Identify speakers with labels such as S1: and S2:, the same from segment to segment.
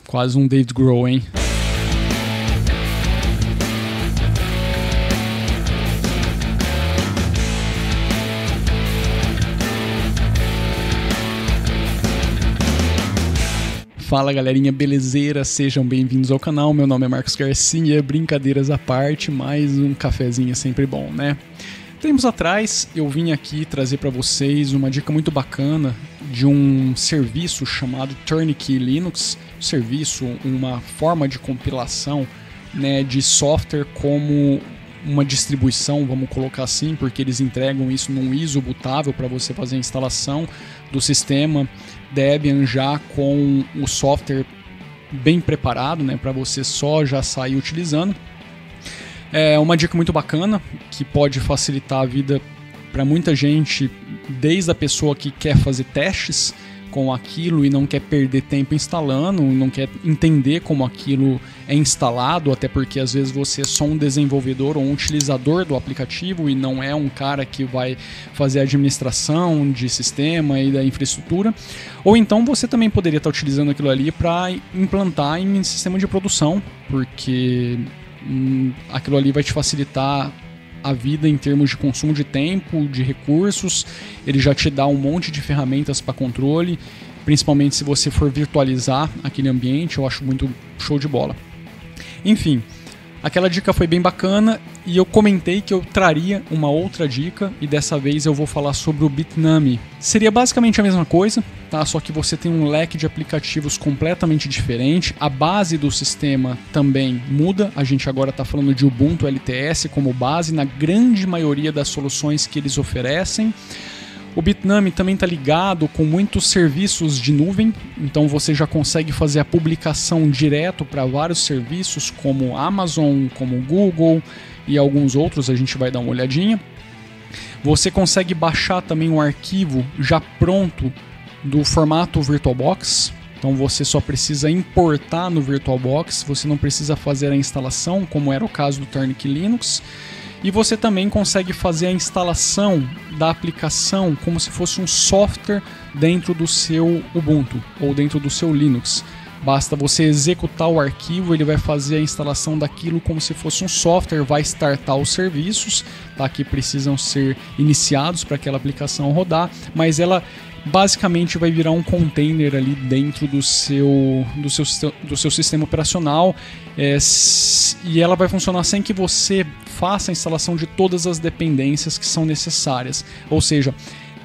S1: Quase um David Grohl, hein? Fala galerinha, belezeira? Sejam bem-vindos ao canal, meu nome é Marcos Garcia, brincadeiras à parte, mais um cafezinho é sempre bom, né? Tempos atrás eu vim aqui trazer para vocês uma dica muito bacana de um serviço chamado Turnkey Linux, uma forma de compilação, né, de software como uma distribuição, vamos colocar assim, porque eles entregam isso num ISO bootável para você fazer a instalação do sistema Debian já com o software bem preparado, né, para você só já sair utilizando. É uma dica muito bacana que pode facilitar a vida para muita gente, desde a pessoa que quer fazer testes com aquilo e não quer perder tempo instalando, não quer entender como aquilo é instalado, até porque às vezes você é só um desenvolvedor ou um utilizador do aplicativo e não é um cara que vai fazer a administração de sistema e da infraestrutura. Ou então você também poderia estar utilizando aquilo ali para implantar em sistema de produção, porque aquilo ali vai te facilitar a vida em termos de consumo de tempo, de recursos. Ele já te dá um monte de ferramentas para controle, principalmente se você for virtualizar aquele ambiente. Eu acho muito show de bola. Enfim, aquela dica foi bem bacana e eu comentei que eu traria uma outra dica e dessa vez eu vou falar sobre o Bitnami. Seria basicamente a mesma coisa, tá? Só que você tem um leque de aplicativos completamente diferente. A base do sistema também muda. A gente agora está falando de Ubuntu LTS como base na grande maioria das soluções que eles oferecem. O Bitnami também está ligado com muitos serviços de nuvem, então você já consegue fazer a publicação direto para vários serviços como Amazon, como Google e alguns outros, a gente vai dar uma olhadinha. Você consegue baixar também um arquivo já pronto do formato VirtualBox, então você só precisa importar no VirtualBox, você não precisa fazer a instalação, como era o caso do Turnkey Linux. E você também consegue fazer a instalação da aplicação como se fosse um software dentro do seu Ubuntu ou dentro do seu Linux. Basta você executar o arquivo, ele vai fazer a instalação daquilo como se fosse um software, vai startar os serviços, tá, que precisam ser iniciados para aquela aplicação rodar, mas ela basicamente vai virar um container ali dentro do seu sistema operacional, e ela vai funcionar sem que você faça a instalação de todas as dependências que são necessárias. Ou seja,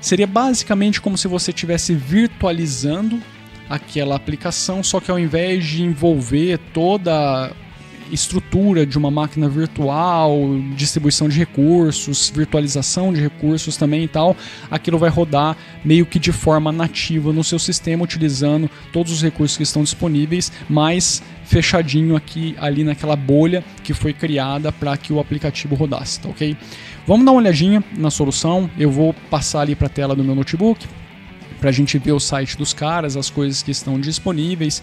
S1: seria basicamente como se você estivesse virtualizando aquela aplicação, só que ao invés de envolver toda a estrutura de uma máquina virtual, distribuição de recursos, virtualização de recursos também e tal, aquilo vai rodar meio que de forma nativa no seu sistema, utilizando todos os recursos que estão disponíveis, mas fechadinho aqui ali naquela bolha que foi criada para que o aplicativo rodasse, tá ok? Vamos dar uma olhadinha na solução. Eu vou passar ali para a tela do meu notebook para a gente ver o site dos caras, as coisas que estão disponíveis,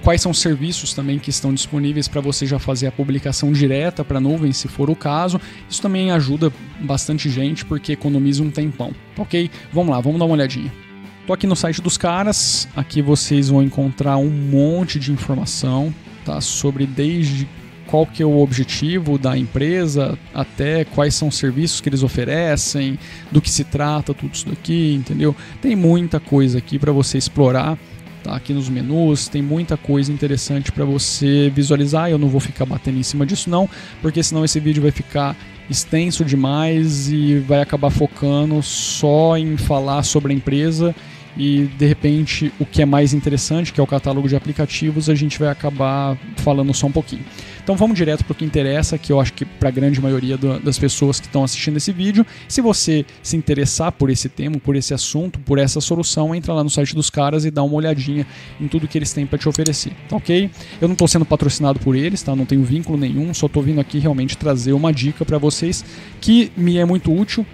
S1: quais são os serviços também que estão disponíveis para você já fazer a publicação direta para a nuvem, se for o caso. Isso também ajuda bastante gente porque economiza um tempão, ok? Vamos lá, vamos dar uma olhadinha. Estou aqui no site dos caras, aqui vocês vão encontrar um monte de informação, tá? Sobre desde qual que é o objetivo da empresa, até quais são os serviços que eles oferecem, do que se trata, tudo isso daqui, entendeu? Tem muita coisa aqui para você explorar, tá? Aqui nos menus tem muita coisa interessante para você visualizar. Eu não vou ficar batendo em cima disso não, porque senão esse vídeo vai ficar extenso demais e vai acabar focando só em falar sobre a empresa e de repente o que é mais interessante, que é o catálogo de aplicativos, a gente vai acabar falando só um pouquinho. Então vamos direto para o que interessa, que eu acho que para a grande maioria das pessoas que estão assistindo esse vídeo. Se você se interessar por esse tema, por esse assunto, por essa solução, entra lá no site dos caras e dá uma olhadinha em tudo que eles têm para te oferecer, tá ok? Eu não estou sendo patrocinado por eles, tá? Não tenho vínculo nenhum, só estou vindo aqui realmente trazer uma dica para vocês que me é muito útil.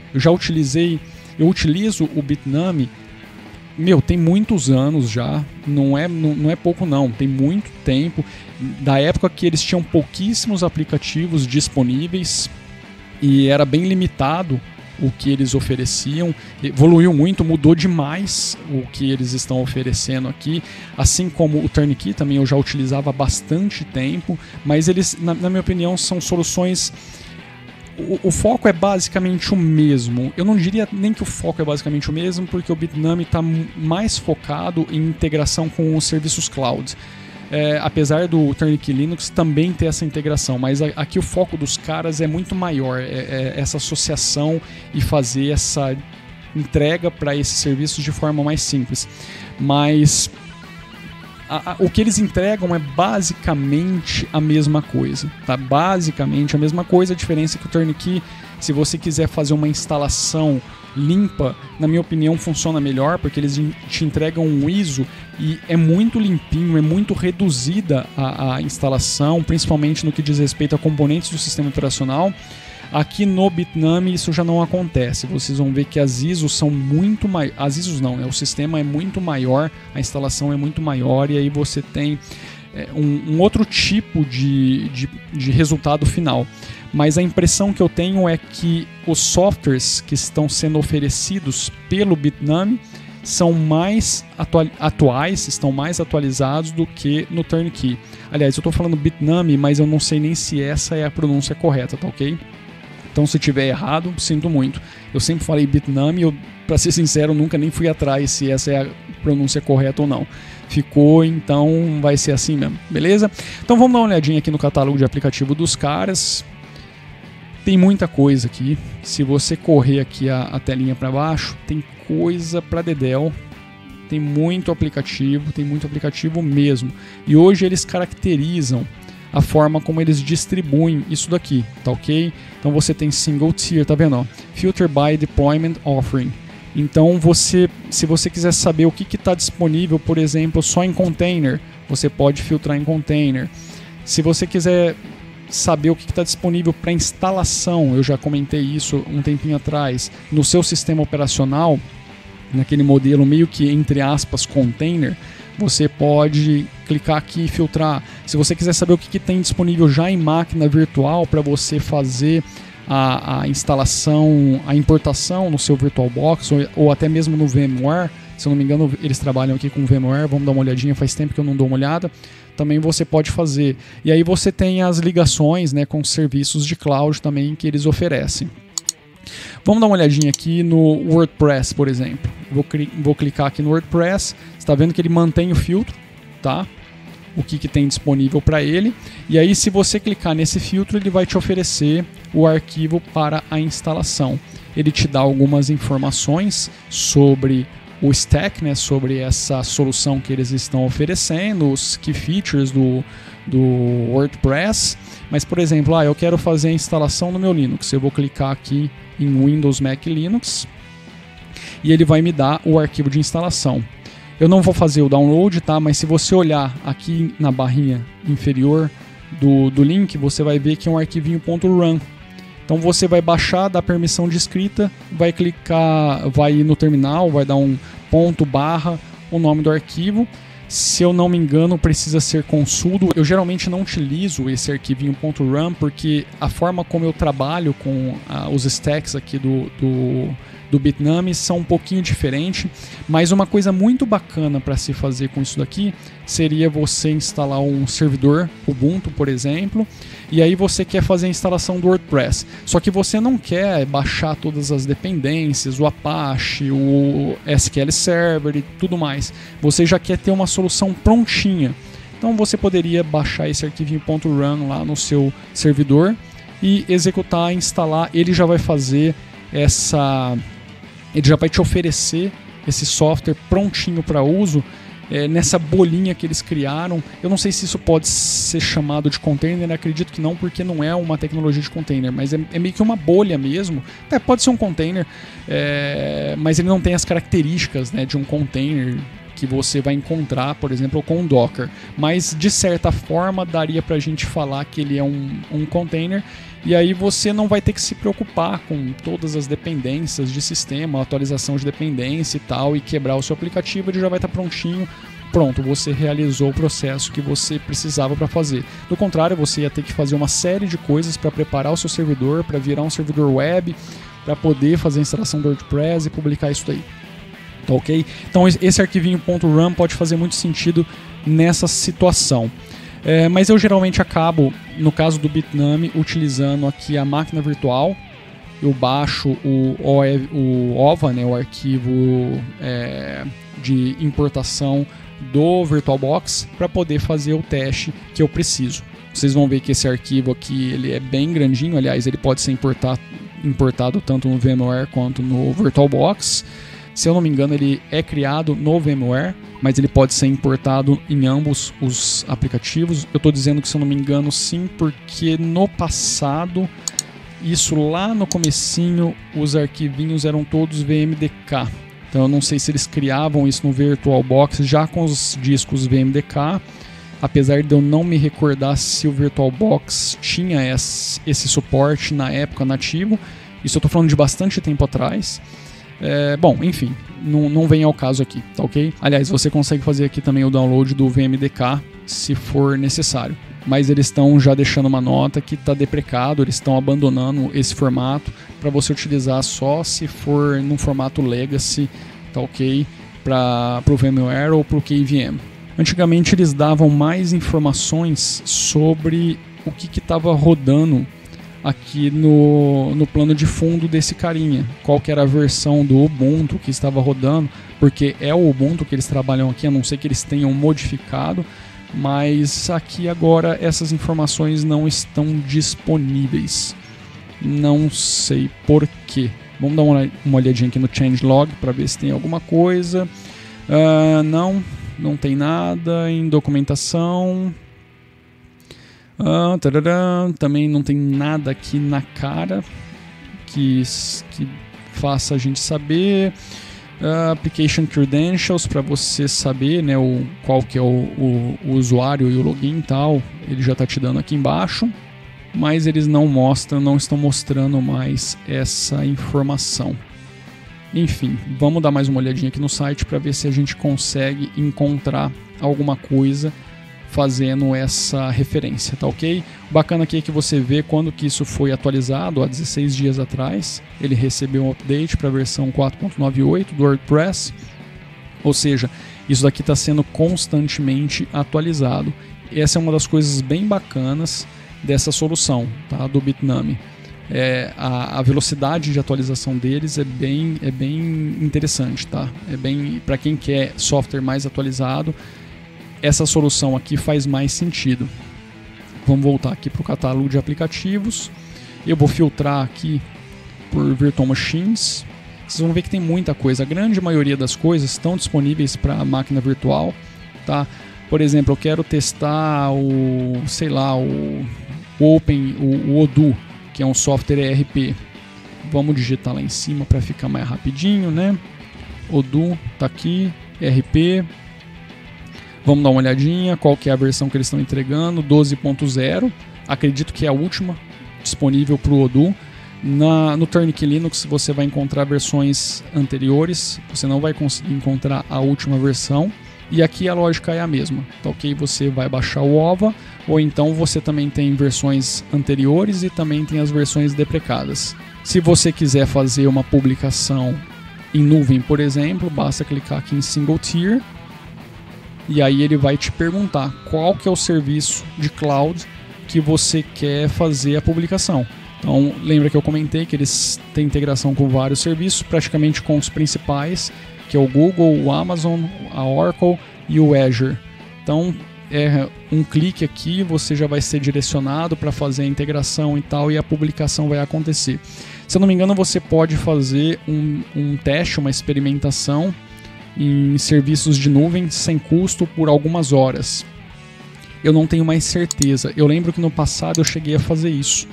S1: Eu utilizo o Bitnami, tem muitos anos já, não é pouco não, tem muito tempo, da época que eles tinham pouquíssimos aplicativos disponíveis e era bem limitado o que eles ofereciam, evoluiu muito, mudou demais o que eles estão oferecendo aqui, assim como o Turnkey também eu já utilizava há bastante tempo, mas eles, na minha opinião, são soluções... O foco é basicamente o mesmo. Eu não diria nem que o foco é basicamente o mesmo, porque o Bitnami está mais focado em integração com os serviços cloud. Apesar do Turnkey Linux também ter essa integração, mas aqui o foco dos caras é muito maior, essa associação e fazer essa entrega para esses serviços de forma mais simples. Mas o que eles entregam é basicamente a mesma coisa, tá? Basicamente a mesma coisa, a diferença é que o Turnkey, se você quiser fazer uma instalação limpa, na minha opinião funciona melhor, porque eles te entregam um ISO e é muito limpinho, é muito reduzida a instalação, principalmente no que diz respeito a componentes do sistema operacional. Aqui no Bitnami isso já não acontece, vocês vão ver que as ISOs são muito maiores, as ISOs não, o sistema é muito maior, a instalação é muito maior e aí você tem um outro tipo de resultado final. Mas a impressão que eu tenho é que os softwares que estão sendo oferecidos pelo Bitnami são mais atuais, estão mais atualizados do que no Turnkey. Aliás, eu estou falando Bitnami, mas eu não sei nem se essa é a pronúncia correta, tá ok? Então, se tiver errado, sinto muito. Eu sempre falei Bitnami, eu, para ser sincero, nunca nem fui atrás se essa é a pronúncia correta ou não. Ficou, então vai ser assim mesmo, beleza? Então vamos dar uma olhadinha aqui no catálogo de aplicativo dos caras. Tem muita coisa aqui. Se você correr aqui a telinha para baixo, tem coisa para dedéu. Tem muito aplicativo mesmo. E hoje eles caracterizam a forma como eles distribuem isso daqui, tá ok? Então você tem single tier, tá vendo? Ó? Filter by Deployment Offering. Então se você quiser saber o que está disponível, por exemplo, só em container, você pode filtrar em container. Se você quiser saber o que está disponível para instalação, eu já comentei isso um tempinho atrás, no seu sistema operacional, naquele modelo meio que entre aspas container, você pode clicar aqui e filtrar. Se você quiser saber o que tem disponível já em máquina virtual para você fazer a instalação, a importação no seu VirtualBox ou até mesmo no VMware, se eu não me engano eles trabalham aqui com VMware, vamos dar uma olhadinha, faz tempo que eu não dou uma olhada, também você pode fazer. E aí você tem as ligações, né, com serviços de cloud também que eles oferecem. Vamos dar uma olhadinha aqui no WordPress, por exemplo. Vou clicar aqui no WordPress, você está vendo que ele mantém o filtro, tá? O que tem disponível para ele. E aí, se você clicar nesse filtro, ele vai te oferecer o arquivo para a instalação. Ele te dá algumas informações sobre o stack, né, sobre essa solução que eles estão oferecendo, os key features do WordPress. Mas, por exemplo, eu quero fazer a instalação no meu Linux. Eu vou clicar aqui em Windows, Mac, Linux e ele vai me dar o arquivo de instalação. Eu não vou fazer o download, tá? Mas se você olhar aqui na barrinha inferior do link, você vai ver que é um arquivinho .run. Então você vai baixar, dar permissão de escrita, vai clicar, vai ir no terminal, vai dar um /, o nome do arquivo. Se eu não me engano, precisa ser consudo. Eu geralmente não utilizo esse arquivinho .run porque a forma como eu trabalho com os stacks aqui do Bitnami são um pouquinho diferente, mas uma coisa muito bacana para se fazer com isso daqui seria você instalar um servidor Ubuntu, por exemplo, e aí você quer fazer a instalação do WordPress, só que você não quer baixar todas as dependências, o Apache, o SQL Server e tudo mais, você já quer ter uma solução prontinha. Então você poderia baixar esse arquivinho .run lá no seu servidor e executar, instalar, ele já vai fazer ele já vai te oferecer esse software prontinho para uso nessa bolinha que eles criaram. Eu não sei se isso pode ser chamado de container, acredito que não, porque não é uma tecnologia de container, mas é meio que uma bolha mesmo. Pode ser um container, mas ele não tem as características, né, de um container que você vai encontrar, por exemplo, com o Docker. Mas, de certa forma, daria para a gente falar que ele é um container, e aí você não vai ter que se preocupar com todas as dependências de sistema, atualização de dependência e tal, e quebrar o seu aplicativo, ele já vai estar prontinho. Pronto, você realizou o processo que você precisava para fazer. Do contrário, você ia ter que fazer uma série de coisas para preparar o seu servidor, para virar um servidor web, para poder fazer a instalação do WordPress e publicar isso daí. Tá ok? Então esse arquivinho .ram pode fazer muito sentido nessa situação. Mas eu geralmente acabo, no caso do Bitnami, utilizando aqui a máquina virtual. Eu baixo o OVA, né, o arquivo de importação do VirtualBox para poder fazer o teste que eu preciso. Vocês vão ver que esse arquivo aqui ele é bem grandinho, aliás, ele pode ser importado tanto no VMware quanto no VirtualBox. Se eu não me engano, ele é criado no VMware, mas ele pode ser importado em ambos os aplicativos. Eu estou dizendo que, se eu não me engano, sim, porque no passado, isso lá no comecinho, os arquivinhos eram todos VMDK. Então eu não sei se eles criavam isso no VirtualBox já com os discos VMDK, apesar de eu não me recordar se o VirtualBox tinha esse suporte na época nativo. Isso eu estou falando de bastante tempo atrás. Bom, enfim, não vem ao caso aqui, tá ok? Aliás, você consegue fazer aqui também o download do VMDK se for necessário. Mas eles estão já deixando uma nota que está deprecado, eles estão abandonando esse formato para você utilizar só se for num formato Legacy, tá ok? Para o VMware ou para o KVM. Antigamente eles davam mais informações sobre o que estava rodando aqui no plano de fundo desse carinha, qual que era a versão do Ubuntu que estava rodando, porque é o Ubuntu que eles trabalham aqui, a não ser que eles tenham modificado, mas aqui agora essas informações não estão disponíveis. Não sei porquê. Vamos dar uma olhadinha aqui no changelog para ver se tem alguma coisa. Não tem nada em documentação. Também não tem nada aqui na cara que faça a gente saber. Application Credentials, para você saber, né, qual que é o usuário e o login e tal, ele já está te dando aqui embaixo, mas eles não estão mostrando mais essa informação. Enfim, vamos dar mais uma olhadinha aqui no site para ver se a gente consegue encontrar alguma coisa fazendo essa referência, tá ok? O bacana aqui é que você vê quando que isso foi atualizado, há 16 dias atrás. Ele recebeu um update para a versão 4.98 do WordPress, ou seja, isso daqui está sendo constantemente atualizado. Essa é uma das coisas bem bacanas dessa solução, tá, do Bitnami. A velocidade de atualização deles é bem interessante, tá? Para quem quer software mais atualizado, essa solução aqui faz mais sentido. Vamos voltar aqui para o catálogo de aplicativos. Eu vou filtrar aqui por Virtual Machines. Vocês vão ver que tem muita coisa. A grande maioria das coisas estão disponíveis para a máquina virtual, tá? Por exemplo, eu quero testar o Odoo, que é um software ERP. Vamos digitar lá em cima para ficar mais rapidinho, né? Odoo tá aqui, ERP. Vamos dar uma olhadinha, qual que é a versão que eles estão entregando, 12.0, acredito que é a última disponível para o Odoo. No Turnkey Linux você vai encontrar versões anteriores, você não vai conseguir encontrar a última versão, e aqui a lógica é a mesma, tá ok? Você vai baixar o OVA, ou então você também tem versões anteriores e também tem as versões deprecadas. Se você quiser fazer uma publicação em nuvem, por exemplo, basta clicar aqui em Single Tier, e aí ele vai te perguntar qual que é o serviço de cloud que você quer fazer a publicação. Então, lembra que eu comentei que eles têm integração com vários serviços, praticamente com os principais, que é o Google, o Amazon, a Oracle e o Azure. Então, um clique aqui, você já vai ser direcionado para fazer a integração e tal, e a publicação vai acontecer. Se eu não me engano, você pode fazer um teste, uma experimentação em serviços de nuvem sem custo por algumas horas. Eu não tenho mais certeza. Eu lembro que no passado eu cheguei a fazer isso.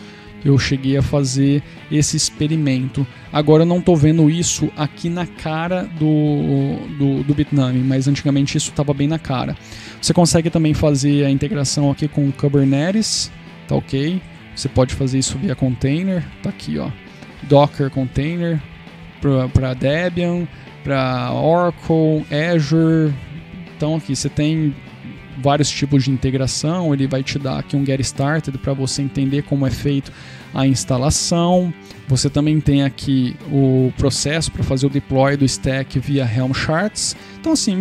S1: Eu cheguei a fazer esse experimento. Agora eu não estou vendo isso aqui na cara do Bitnami, mas antigamente isso estava bem na cara. Você consegue também fazer a integração aqui com o Kubernetes, tá ok? Você pode fazer isso via container, tá aqui, ó. Docker Container para Debian, para Oracle, Azure. Então aqui você tem vários tipos de integração, ele vai te dar aqui um Get Started para você entender como é feito a instalação. Você também tem aqui o processo para fazer o deploy do stack via Helm Charts. Então assim,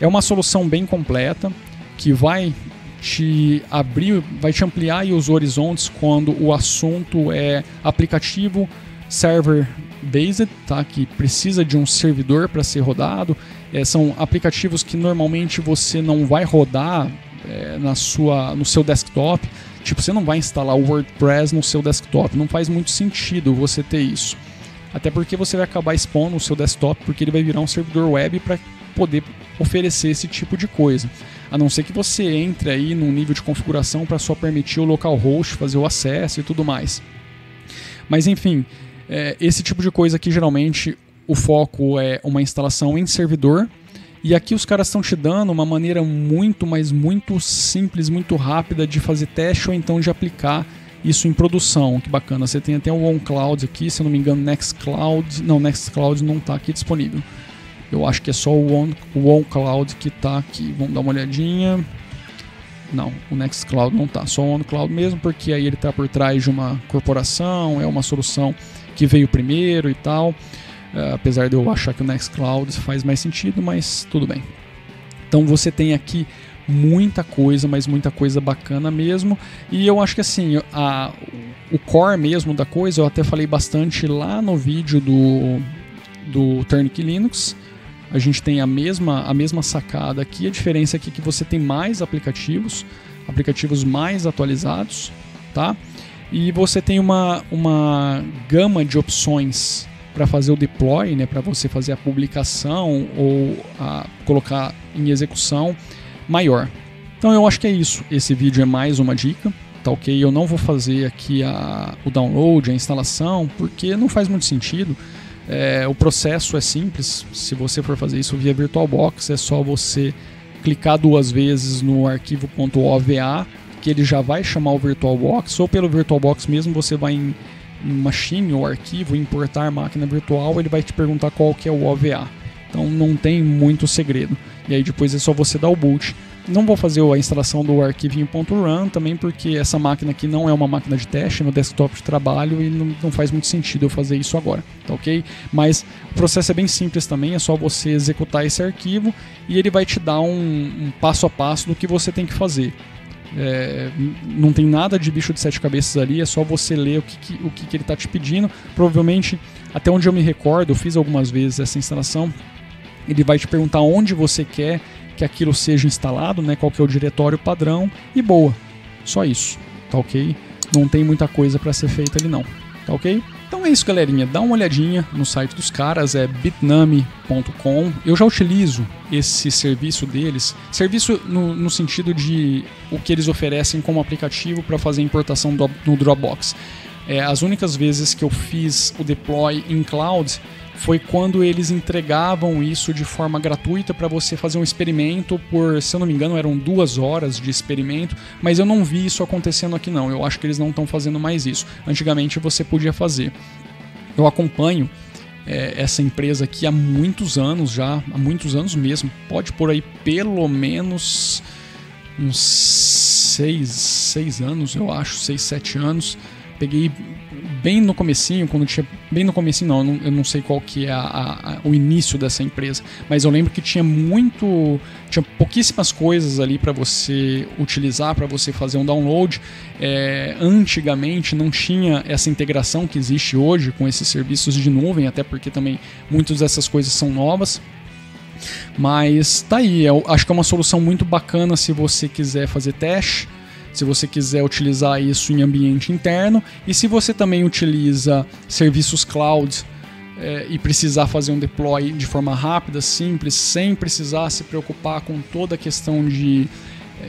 S1: é uma solução bem completa que vai te abrir, vai te ampliar aí os horizontes quando o assunto é aplicativo server-based, tá? Que precisa de um servidor para ser rodado. São aplicativos que normalmente você não vai rodar no seu desktop. Tipo, você não vai instalar o WordPress no seu desktop. Não faz muito sentido você ter isso. Até porque você vai acabar expondo o seu desktop, porque ele vai virar um servidor web para poder oferecer esse tipo de coisa. A não ser que você entre aí num nível de configuração para só permitir o localhost fazer o acesso e tudo mais. Mas enfim, esse tipo de coisa aqui geralmente o foco é uma instalação em servidor. E aqui os caras estão te dando uma maneira muito, mas muito simples, muito rápida de fazer teste ou então de aplicar isso em produção. Que bacana, você tem até o OnCloud aqui, se eu não me engano, Nextcloud. Não, Nextcloud não está aqui disponível. Eu acho que é só o OnCloud que está aqui. Vamos dar uma olhadinha. Não, o Nextcloud não está, só o OnCloud mesmo, porque aí ele está por trás de uma corporação, é uma solução que veio primeiro e tal. Apesar de eu achar que o Nextcloud faz mais sentido, mas tudo bem. Então você tem aqui muita coisa, mas muita coisa bacana mesmo. E eu acho que assim, o core mesmo da coisa, eu até falei bastante lá no vídeo do Turnkey Linux. A gente tem a mesma sacada aqui. A diferença aqui é que você tem mais aplicativos mais atualizados, tá? E você tem uma gama de opções para fazer o deploy, né, para você fazer a publicação ou colocar em execução maior. Então eu acho que é isso. Esse vídeo é mais uma dica, tá ok? Eu não vou fazer aqui o download, a instalação, porque não faz muito sentido. O processo é simples. Se você for fazer isso via VirtualBox, é só você clicar 2 vezes no arquivo .ova, que ele já vai chamar o VirtualBox, ou pelo VirtualBox mesmo você vai em machine ou arquivo, importar máquina virtual, ele vai te perguntar qual que é o OVA. Então não tem muito segredo. E aí depois é só você dar o boot. Não vou fazer a instalação do arquivinho .run também, porque essa máquina aqui não é uma máquina de teste, é meu desktop de trabalho e não faz muito sentido eu fazer isso agora, tá ok? Mas o processo é bem simples também, é só você executar esse arquivo e ele vai te dar um passo a passo do que você tem que fazer. Não tem nada de bicho de 7 cabeças ali, é só você ler o que ele está te pedindo. Provavelmente, até onde eu me recordo, eu fiz algumas vezes essa instalação, ele vai te perguntar onde você quer que aquilo seja instalado, né, qual que é o diretório padrão, e boa, só isso, tá ok? Não tem muita coisa para ser feita ali não, tá ok? Então é isso, galerinha, dá uma olhadinha no site dos caras, é bitnami.com. Eu já utilizo esse serviço deles, serviço no sentido de o que eles oferecem como aplicativo para fazer importação no Dropbox. As únicas vezes que eu fiz o deploy em cloud foi quando eles entregavam isso de forma gratuita para você fazer um experimento por, se eu não me engano, eram 2 horas de experimento, mas eu não vi isso acontecendo aqui não, eu acho que eles não estão fazendo mais isso. Antigamente você podia fazer. Eu acompanho essa empresa aqui há muitos anos já, há muitos anos mesmo, pode por aí pelo menos uns 6 anos, eu acho, 6, 7 anos. Peguei bem no comecinho, quando tinha... Bem no comecinho não, eu não sei qual que é o início dessa empresa, mas eu lembro que tinha pouquíssimas coisas ali para você utilizar, para você fazer um download. Antigamente não tinha essa integração que existe hoje com esses serviços de nuvem, até porque também muitas dessas coisas são novas. Mas tá aí, eu acho que é uma solução muito bacana se você quiser fazer teste, se você quiser utilizar isso em ambiente interno, e se você também utiliza serviços cloud e precisar fazer um deploy de forma rápida, simples, sem precisar se preocupar com toda a questão de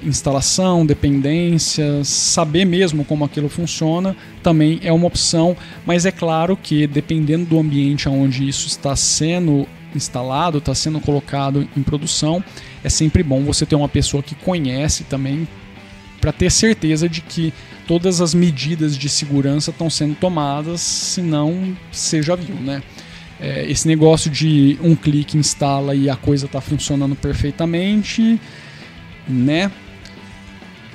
S1: instalação, dependências, saber mesmo como aquilo funciona, também é uma opção, mas é claro que dependendo do ambiente onde isso está sendo instalado, está sendo colocado em produção, é sempre bom você ter uma pessoa que conhece também, para ter certeza de que todas as medidas de segurança estão sendo tomadas, senão você já viu, né? Esse negócio de um clique instala e a coisa está funcionando perfeitamente, né?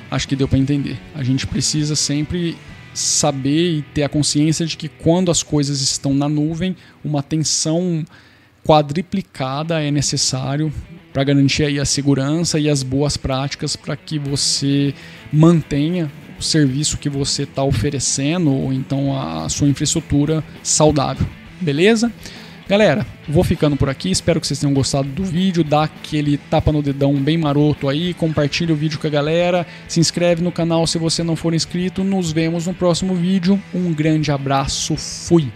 S1: Acho que deu para entender. A gente precisa sempre saber e ter a consciência de que quando as coisas estão na nuvem, uma atenção quadriplicada é necessário para garantir aí a segurança e as boas práticas para que você mantenha o serviço que você está oferecendo ou então a sua infraestrutura saudável, beleza? Galera, vou ficando por aqui, espero que vocês tenham gostado do vídeo, dá aquele tapa no dedão bem maroto aí, compartilha o vídeo com a galera, se inscreve no canal se você não for inscrito, nos vemos no próximo vídeo, um grande abraço, fui!